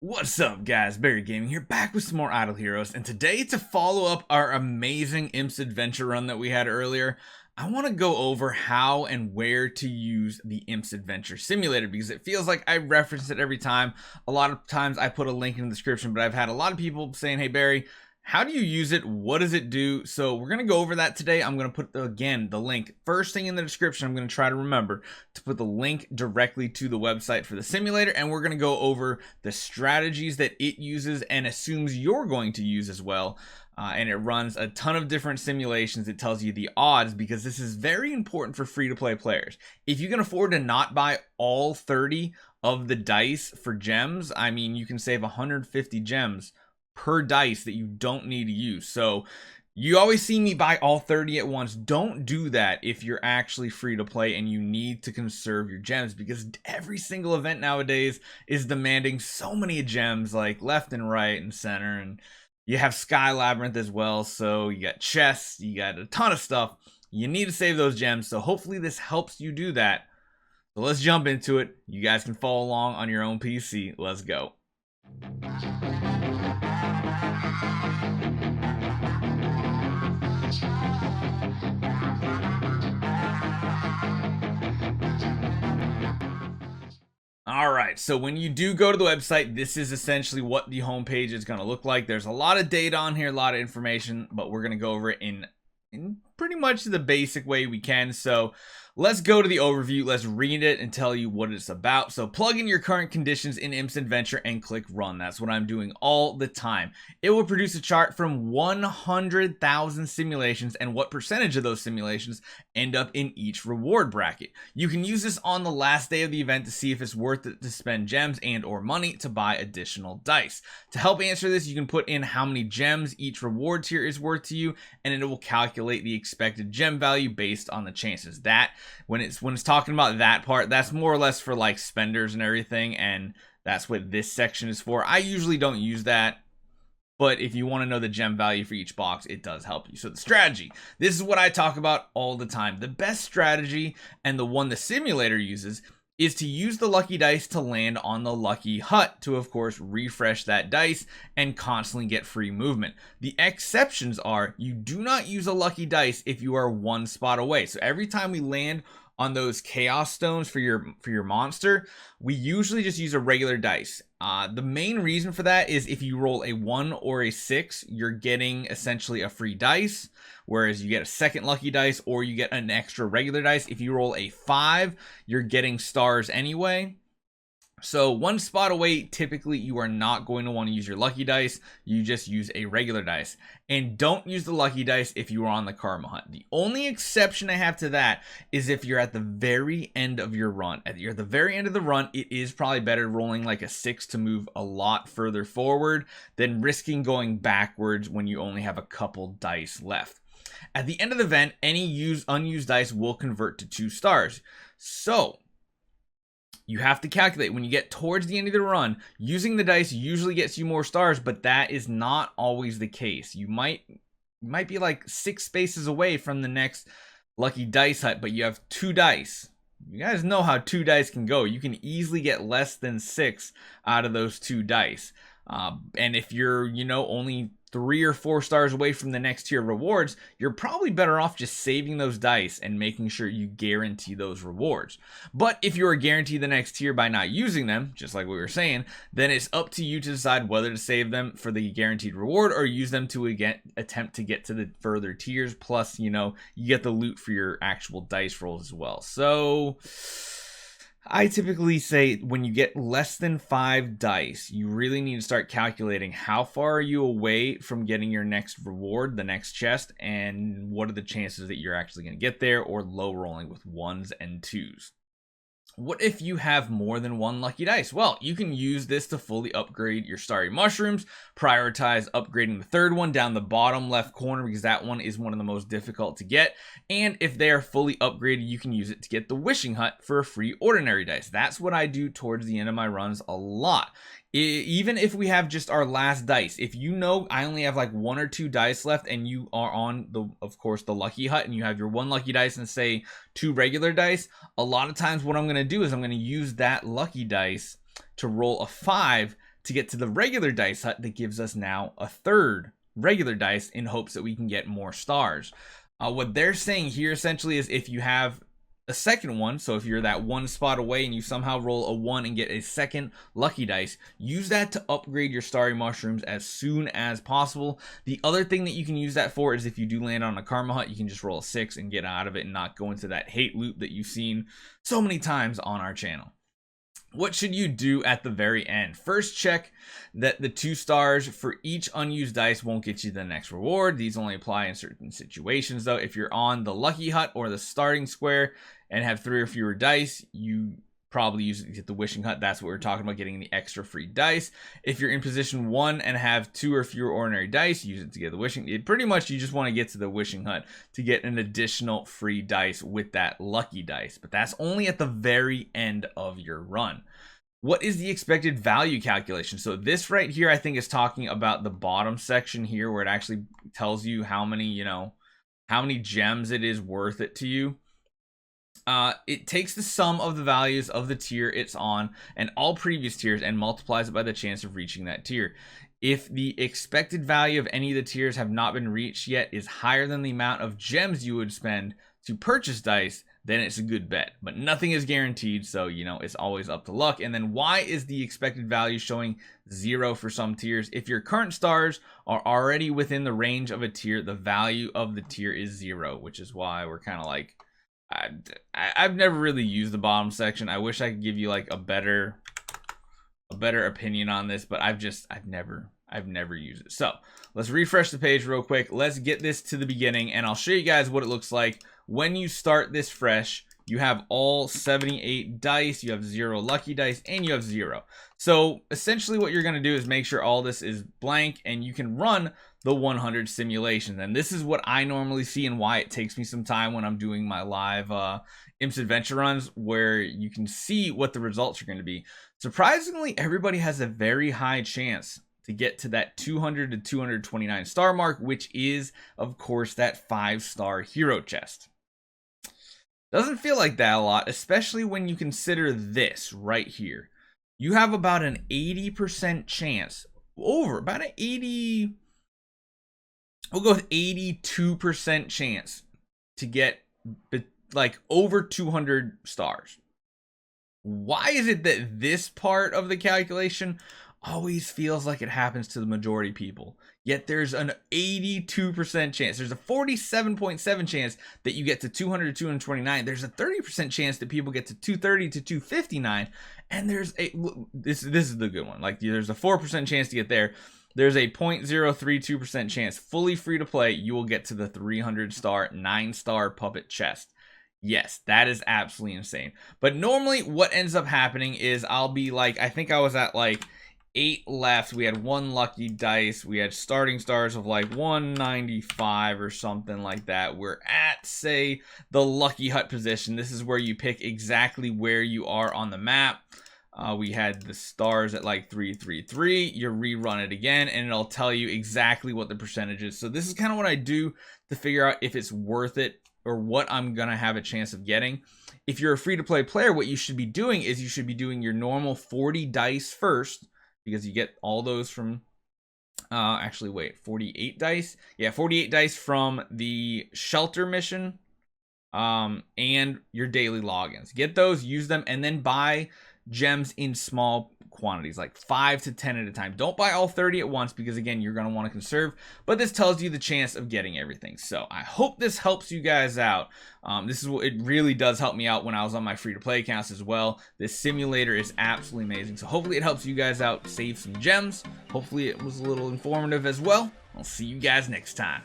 What's up, guys? Barry Gaming here, back with some more Idle Heroes, and today, to follow up our amazing Imps Adventure run that we had earlier, I want to go over how and where to use the Imps Adventure Simulator, because it feels like I reference it every time. A lot of times I put a link in the description, but I've had a lot of people saying, hey Barry, how do you use it? What does it do? So we're going to go over that today. I'm going to put, again, the link first thing in the description. I'm going to try to remember to put the link directly to the website for the simulator. And we're going to go over the strategies that it uses and assumes you're going to use as well. And it runs a ton of different simulations. It tells you the odds, because this is very important for free-to-play players. If you can afford to not buy all 30 of the dice for gems, I mean, you can save 150 gems per dice that you don't need to use. So you always see me buy all 30 at once. Don't do that if you're actually free to play and you need to conserve your gems, because every single event nowadays is demanding so many gems, like left and right and center, and you have Sky Labyrinth as well. So you got chests, you got a ton of stuff. You need to save those gems. So hopefully this helps you do that. So let's jump into it. You guys can follow along on your own PC. Let's go. Alright, so when you do go to the website, this is essentially what the homepage is going to look like. There's a lot of data on here, a lot of information, but we're going to go over it in pretty much the basic way we can. So let's go to the overview. Let's read it and tell you what it's about. So plug in your current conditions in Imps Adventure and click run. That's what I'm doing all the time. It will produce a chart from 100,000 simulations and what percentage of those simulations end up in each reward bracket. You can use this on the last day of the event to see if it's worth it to spend gems and or money to buy additional dice. To help answer this, you can put in how many gems each reward tier is worth to you, and it will calculate the expected gem value based on the chances. That when it's talking about that part, that's more or less for like spenders and everything, and that's what this section is for. I usually don't use that, but if you want to know the gem value for each box, it does help you. So the strategy, this is what I talk about all the time. The best strategy, and the one the simulator uses, is to use the lucky dice to land on the lucky hut to, of course, refresh that dice and constantly get free movement. The exceptions are, you do not use a lucky dice if you are one spot away. So every time we land on those chaos stones for your monster, we usually just use a regular dice. The main reason for that is if you roll a 1 or a 6, you're getting essentially a free dice, whereas you get a second lucky dice or you get an extra regular dice. If you roll a 5, you're getting stars anyway. So one spot away, typically you are not going to want to use your lucky dice. You just use a regular dice. And don't use the lucky dice if you are on the karma hunt. The only exception I have to that is if you're at the very end of your run. If you're at the very end of the run, it is probably better rolling like a 6 to move a lot further forward than risking going backwards when you only have a couple dice left. At the end of the event, any unused dice will convert to 2 stars. So you have to calculate when you get towards the end of the run. Using the dice usually gets you more stars, but that is not always the case. You might be like 6 spaces away from the next lucky dice hut, but you have 2 dice. You guys know how 2 dice can go. You can easily get less than 6 out of those 2 dice. And if you're, only 3 or 4 stars away from the next tier of rewards, you're probably better off just saving those dice and making sure you guarantee those rewards. But if you are guaranteed the next tier by not using them, just like we were saying, then it's up to you to decide whether to save them for the guaranteed reward or use them to attempt to get to the further tiers. Plus, you get the loot for your actual dice rolls as well. So I typically say when you get less than 5 dice, you really need to start calculating how far are you away from getting your next reward, the next chest, and what are the chances that you're actually going to get there, or low rolling with 1s and 2s. What if you have more than 1 lucky dice? Well, you can use this to fully upgrade your starry mushrooms. Prioritize upgrading the 3rd one down the bottom left corner, because that one is one of the most difficult to get. And if they are fully upgraded, you can use it to get the wishing hut for a free ordinary dice. That's what I do towards the end of my runs a lot. Even if we have just our last dice, if I only have like 1 or 2 dice left and you are on of course the lucky hut, and you have your 1 lucky dice and say 2 regular dice, a lot of times what I'm going to do is I'm going to use that lucky dice to roll a 5 to get to the regular dice hut that gives us now a third regular dice in hopes that we can get more stars. What they're saying here essentially is if you have a second one, so if you're that one spot away and you somehow roll a 1 and get a second lucky dice, use that to upgrade your starry mushrooms as soon as possible. The other thing that you can use that for is if you do land on a karma hut, you can just roll a 6 and get out of it and not go into that hate loop that you've seen so many times on our channel. What should you do at the very end? First, check that the 2 stars for each unused dice won't get you the next reward. These only apply in certain situations though. If you're on the lucky hut or the starting square and have 3 or fewer dice, you probably use it to get the wishing hut. That's what we're talking about, getting the extra free dice. If you're in position 1 and have 2 or fewer ordinary dice, use it to get the wishing. Pretty much you just want to get to the wishing hut to get an additional free dice with that lucky dice, but that's only at the very end of your run. What is the expected value calculation? So this right here, I think, is talking about the bottom section here where it actually tells you how many, how many gems it is worth it to you. It takes the sum of the values of the tier it's on and all previous tiers and multiplies it by the chance of reaching that tier. If the expected value of any of the tiers have not been reached yet is higher than the amount of gems you would spend to purchase dice, then it's a good bet. But nothing is guaranteed, so it's always up to luck. And then why is the expected value showing 0 for some tiers? If your current stars are already within the range of a tier, the value of the tier is 0, which is why we're kind of like, I've never really used the bottom section. I wish I could give you like a better opinion on this, but I've never used it. So let's refresh the page real quick. Let's get this to the beginning and I'll show you guys what it looks like when you start this fresh. You have all 78 dice, you have 0 lucky dice, and you have 0. So essentially what you're going to do is make sure all this is blank and you can run the 100 simulations. And this is what I normally see and why it takes me some time when I'm doing my live Imps Adventure runs, where you can see what the results are going to be. Surprisingly, everybody has a very high chance to get to that 200 to 229 star mark, which is, of course, that 5-star hero chest. Doesn't feel like that a lot, especially when you consider this right here. You have about an 80% chance, about an 80, we'll go with 82% chance to get like over 200 stars. Why is it that this part of the calculation always feels like it happens to the majority of people? Yet there's an 82% chance. There's a 47.7 chance that you get to 200 to 229. There's a 30% chance that people get to 230 to 259. And there's a, this is the good one. Like there's a 4% chance to get there. There's a 0.032% chance, fully free to play, you will get to the 300-star, 9-star puppet chest. Yes, that is absolutely insane. But normally what ends up happening is I'll be like, I think I was at like 8 left. We had 1 lucky dice. We had starting stars of like 195 or something like that. We're at, say, the lucky hut position. This is where you pick exactly where you are on the map. We had the stars at like 333. You rerun it again and it'll tell you exactly what the percentage is. So this is kind of what I do to figure out if it's worth it or what I'm gonna have a chance of getting. If you're a free-to-play player, what you should be doing is you should be doing your normal 40 dice first, because you get all those from actually wait, 48 dice. Yeah, 48 dice from the shelter mission and your daily logins. Get those, use them, and then buy gems in small quantities, like 5 to 10 at a time. Don't buy all 30 at once, because again, you're going to want to conserve, but this tells you the chance of getting everything. So I hope this helps you guys out. This is what it really does help me out when I was on my free-to-play accounts as well. This simulator is absolutely amazing. So hopefully it helps you guys out, save some gems. Hopefully it was a little informative as well. I'll see you guys next time.